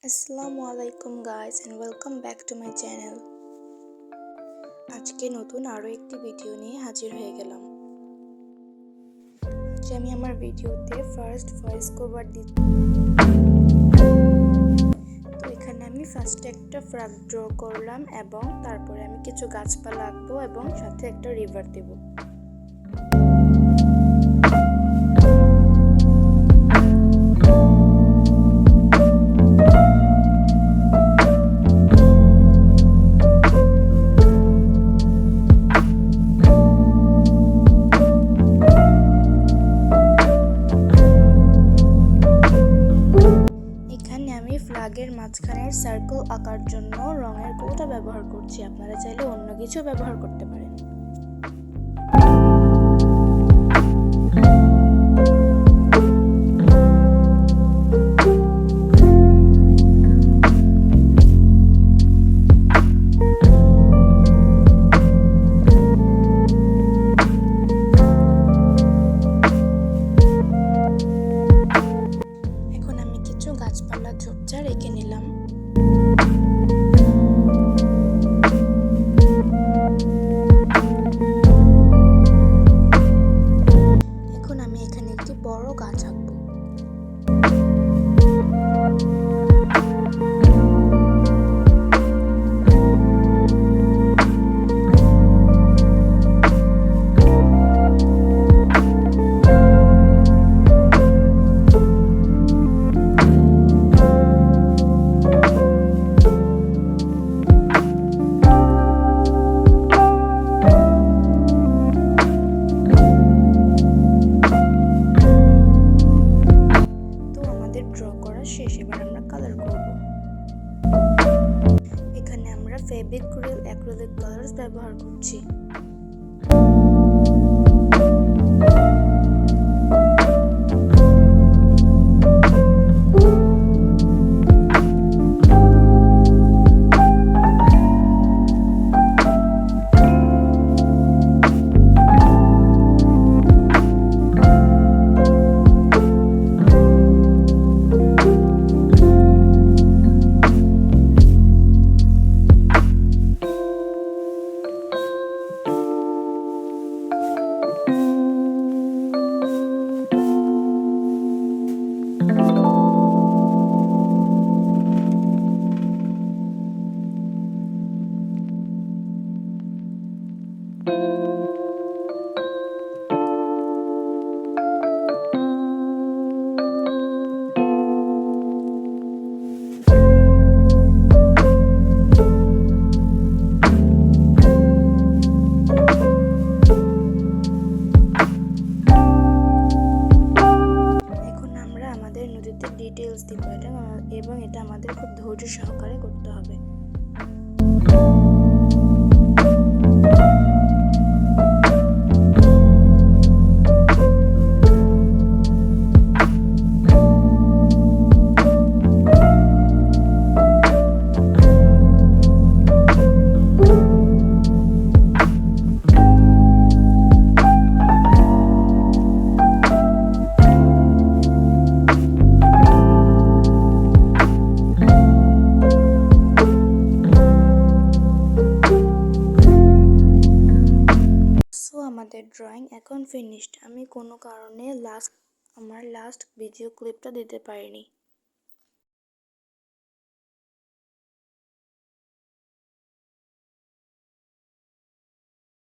আসসালামু আলাইকুম guys and welcome back to my channel. আজকে নতুন আরও একটি ভিডিও নিয়ে হাজির হয়ে গেলাম। আজ আমি আমার ভিডিওতে ফার্স্ট ভয়েস কভার দিচ্ছি। তো এখানে আমি ফার্স্টে একটা ফ্রক ড্র করলাম এবং তারপরে আমি কিছু গাছপালা আঁকবো এবং সাথে একটা রিভার দেব। আমি ফ্ল্যাগের মাঝখানের সার্কেল আঁকার জন্য রঙের কৌটা ব্যবহার করছি। আপনারা চাইলে অন্য কিছু ব্যবহার করতে পারেন। এখন আমি কিছু গাছপালা ঝোপঝাড় এঁকে নিলাম। এখন আমি এখানে একটি বড় গাছ আঁকবো। ড্র করা শেষ, এবার আমরা কালার করব। এখানে আমরা ফেভিক্রিল অ্যাক্রিলিক কালার্স ব্যবহার করছি। নদীতে ডিটেলস দিব এবং এটা আমাদের খুব ধৈর্য সহকারে করতে হবে। আমাদের ড্রয়িং এখন ফিনিশড। আমি কোনো কারণে আমার লাস্ট ভিডিও ক্লিপটা দিতে পারিনি।